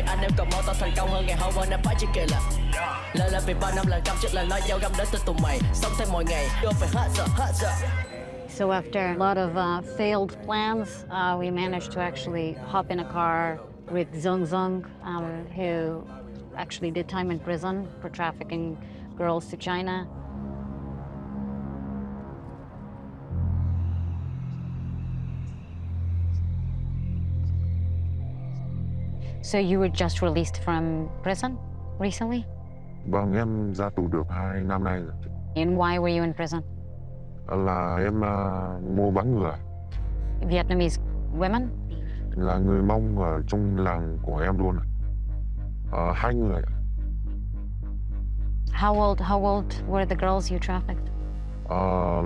anh em cùng mong tao thành công hơn ngày hôm qua nên phải chỉ kể là lời là vì bao năm lần găm trước là nói dao găm đến từ tụi mày sống thêm mỗi ngày đưa phải hết giờ. So after a lot of failed plans, we managed to actually hop in a car with Zong, who actually did time in prison for trafficking girls to China. So you were just released from prison recently? Vâng, em ra tù được 2 năm nay rồi. And why were you in prison? Là em mua bán người. Vietnamese women? Là người Mông ở trong làng của em luôn. 2 người. How old were the girls you trafficked?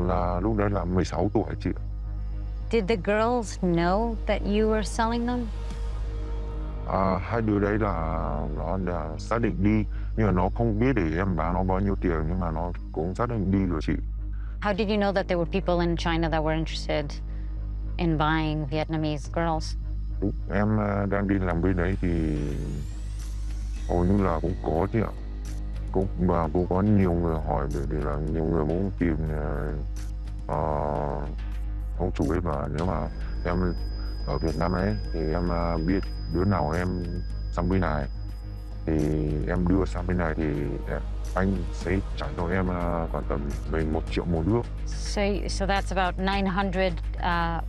Là lúc đấy là 16 tuổi chị. Did the girls know that you were selling them? Hai đứa đấy là nó đã xác định đi, nhưng mà nó không biết để em bán nó bao nhiêu tiền, nhưng mà nó cũng xác định đi rồi chị. How did you know that there were people in China that were interested in buying Vietnamese girls? Lúc em đang đi làm bên đấy thì hầu như là cũng có chị ạ. Cũng có nhiều người hỏi để là nhiều người muốn tìm ông chủ ấy, và nếu mà em ở Việt Nam ấy thì em biết đứa nào em sang bên này thì em đưa sang bên này thì anh sẽ trả cho em khoảng tầm về 1 triệu một đứa. So that's about $900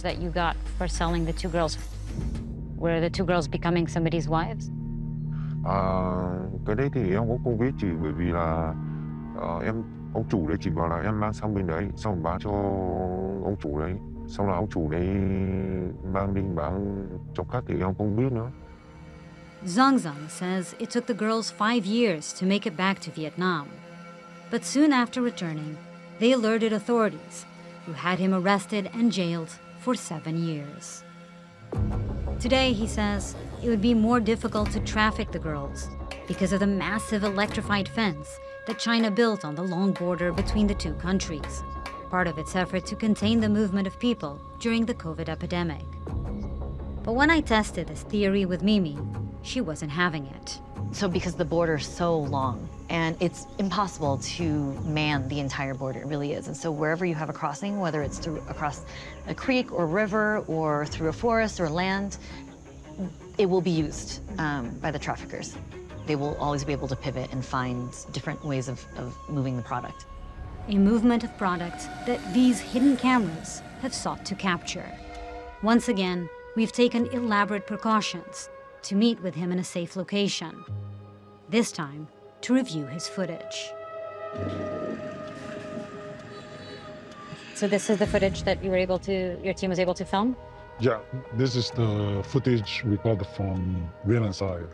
that you got for selling the two girls. Were the two girls becoming somebody's wives? Cái đấy thì em cũng không biết chị, bởi vì là ông chủ đấy chỉ bảo là em mang sang bên đấy xong rồi bán cho ông chủ đấy, xong là ông chủ đấy mang đi bán cho khách thì em không biết nữa. Zong says it took the girls 5 years to make it back to Vietnam. But soon after returning, they alerted authorities, who had him arrested and jailed for 7 years. Today, he says, it would be more difficult to traffic the girls because of the massive electrified fence that China built on the long border between the two countries, part of its effort to contain the movement of people during the COVID epidemic. But when I tested this theory with Mimi, she wasn't having it. So because the border's so long, and it's impossible to man the entire border, it really is. And so wherever you have a crossing, whether it's across a creek or river or through a forest or land, it will be used by the traffickers. They will always be able to pivot and find different ways of moving the product. A movement of product that these hidden cameras have sought to capture. Once again, we've taken elaborate precautions to meet with him in a safe location. This time, to review his footage. So this is the footage that your team was able to film? Yeah, this is the footage we got from Vietnam side.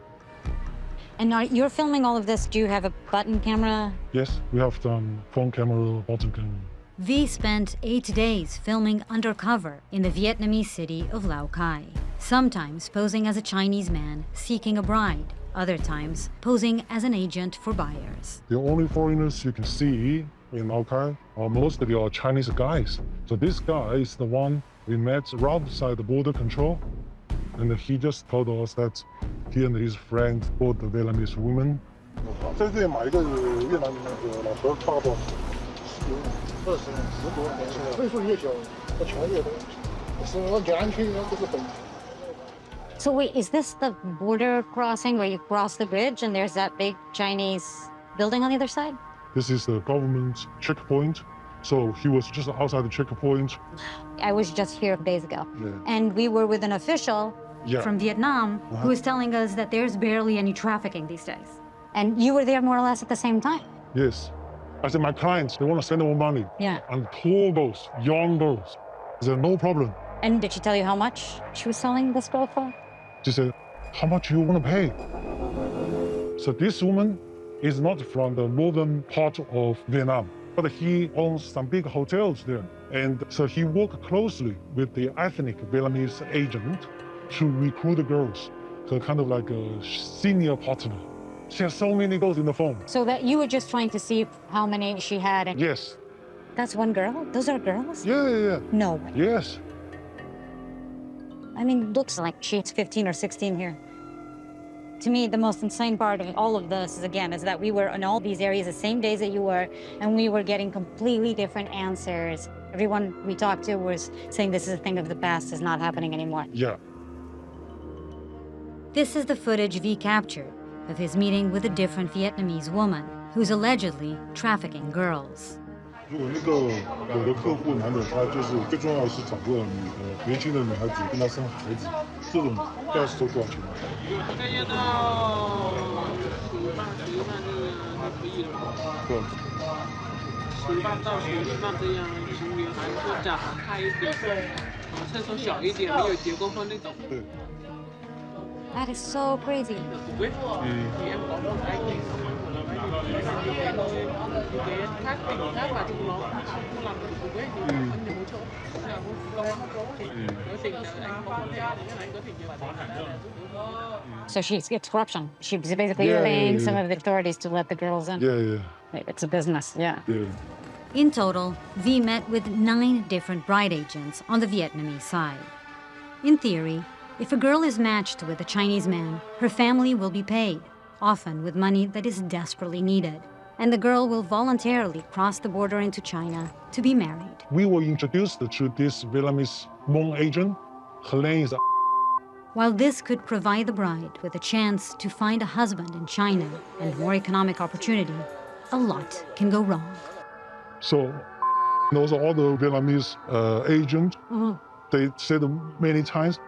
And you're filming all of this. Do you have a button camera? Yes, we have phone camera, bottom camera. V spent 8 days filming Undercover in the Vietnamese city of Lao Cai, sometimes posing as a Chinese man seeking a bride, other times posing as an agent for buyers. The only foreigners you can see in Lao Cai are mostly Chinese guys. So this guy is the one we met right outside the border control, and he just told us that he and his friend bought the Vietnamese woman. 在这里买一个越南的老头，差不多10多年，岁数越小，他穷越多，是安全这个本。 So wait, is this the border crossing where you cross the bridge and there's that big Chinese building on the other side? This is the government checkpoint. So he was just outside the checkpoint. I was just here days ago. Yeah. And we were with an official from Vietnam who was telling us that there's barely any trafficking these days. And you were there more or less at the same time? Yes. I said, my clients, they want to spend more money. Yeah. And tall girls, young girls. I said, no problem. And did she tell you how much she was selling this girl for? She said, how much you want to pay? So this woman is not from the northern part of Vietnam, but he owns some big hotels there. And so he worked closely with the ethnic Vietnamese agent to recruit the girls. So kind of like a senior partner. She has so many girls in the phone. So that you were just trying to see how many she had? And Yes. That's one girl? Those are girls? Yeah. No way. Yes. I mean, looks like she's 15 or 16 here. To me, the most insane part of all of this is that we were in all these areas the same days that you were, and we were getting completely different answers. Everyone we talked to was saying this is a thing of the past, it's not happening anymore. Yeah. This is the footage V captured of his meeting with a different Vietnamese woman who's allegedly trafficking girls. 如果那个我的客户男的，他就是最重要的是找个年轻的女孩子跟他生孩子，这种要收多少钱？对。10万到11万这样，请女孩子长得大一点，厕所小一点，没有结过婚那种。对。 That is so crazy. So it's corruption. She's basically paying some of the authorities to let the girls in. Yeah. It's a business, yeah. In total, V met with 9 different bride agents on the Vietnamese side. In theory, if a girl is matched with a Chinese man, her family will be paid, often with money that is desperately needed, and the girl will voluntarily cross the border into China to be married. We were introduced to this Vietnamese woman agent. Her name is. While this could provide the bride with a chance to find a husband in China and more economic opportunity, a lot can go wrong. So, those are all the Vietnamese agents. They said many times,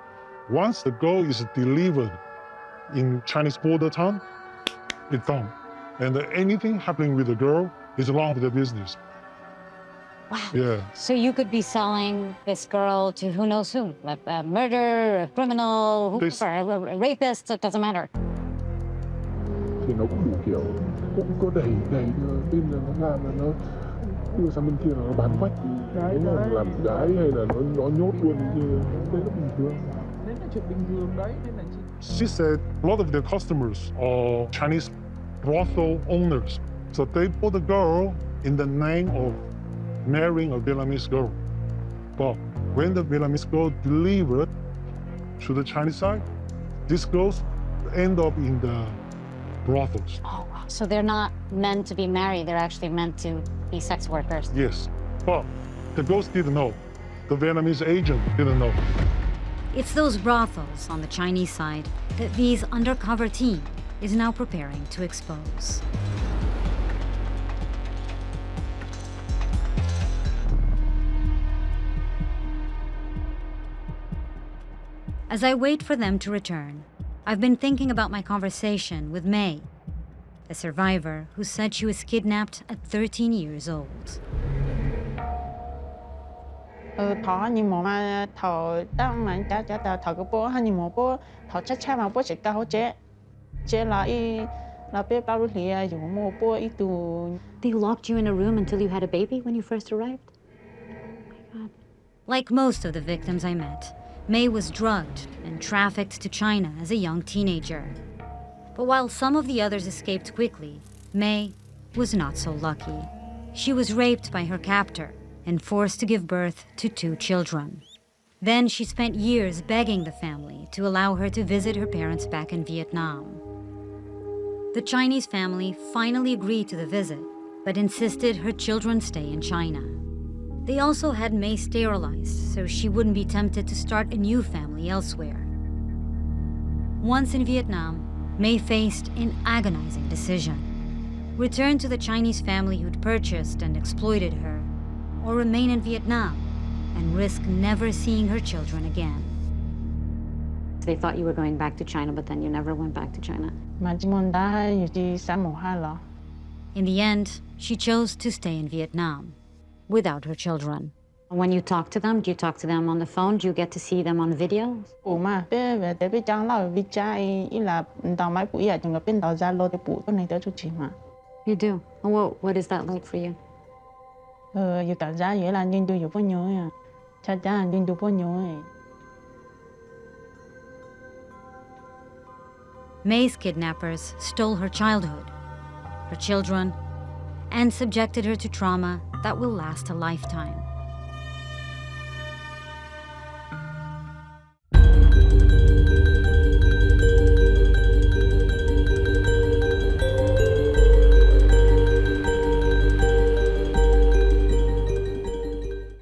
once the girl is delivered in Chinese border town, it's done. And anything happening with the girl is wrong with the business. Wow. Yeah. So you could be selling this girl to who knows who, a murderer, a criminal, whoever, a rapist, it doesn't matter. Thì nó cũng đủ kiểu, cũng có đầy tin là nó làm là nó đưa sang bên kia là nó bán quách, nó làm gái hay là nó nhốt luôn chứ, đấy là bình thường. She said a lot of their customers are Chinese brothel owners. So they put the girl in the name of marrying a Vietnamese girl. But when the Vietnamese girl delivered to the Chinese side, these girls end up in the brothels. Oh, wow. So they're not meant to be married, they're actually meant to be sex workers. Yes, but the girls didn't know. The Vietnamese agent didn't know. It's those brothels on the Chinese side that V's undercover team is now preparing to expose. As I wait for them to return, I've been thinking about my conversation with May, a survivor who said she was kidnapped at 13 years old. thọ nhưng mà thọ đang mà cha thọ cái bố hay mà bố thọ cha mà bố chỉ cao chế là bé bao thì dùng một bố ít tu. They locked you in a room until you had a baby when you first arrived? Oh my God. Like most of the victims I met, May was drugged and trafficked to China as a young teenager. But while some of the others escaped quickly, May was not so lucky. She was raped by her captor and forced to give birth to 2 children. Then she spent years begging the family to allow her to visit her parents back in Vietnam. The Chinese family finally agreed to the visit, but insisted her children stay in China. They also had May sterilized so she wouldn't be tempted to start a new family elsewhere. Once in Vietnam, May faced an agonizing decision: return to the Chinese family who'd purchased and exploited her, or remain in Vietnam and risk never seeing her children again. They thought you were going back to China, but then you never went back to China. In the end, she chose to stay in Vietnam without her children. When you talk to them, do you talk to them on the phone? Do you get to see them on video? You do? And what is that like for you? May's kidnappers stole her childhood, her children, and subjected her to trauma that will last a lifetime.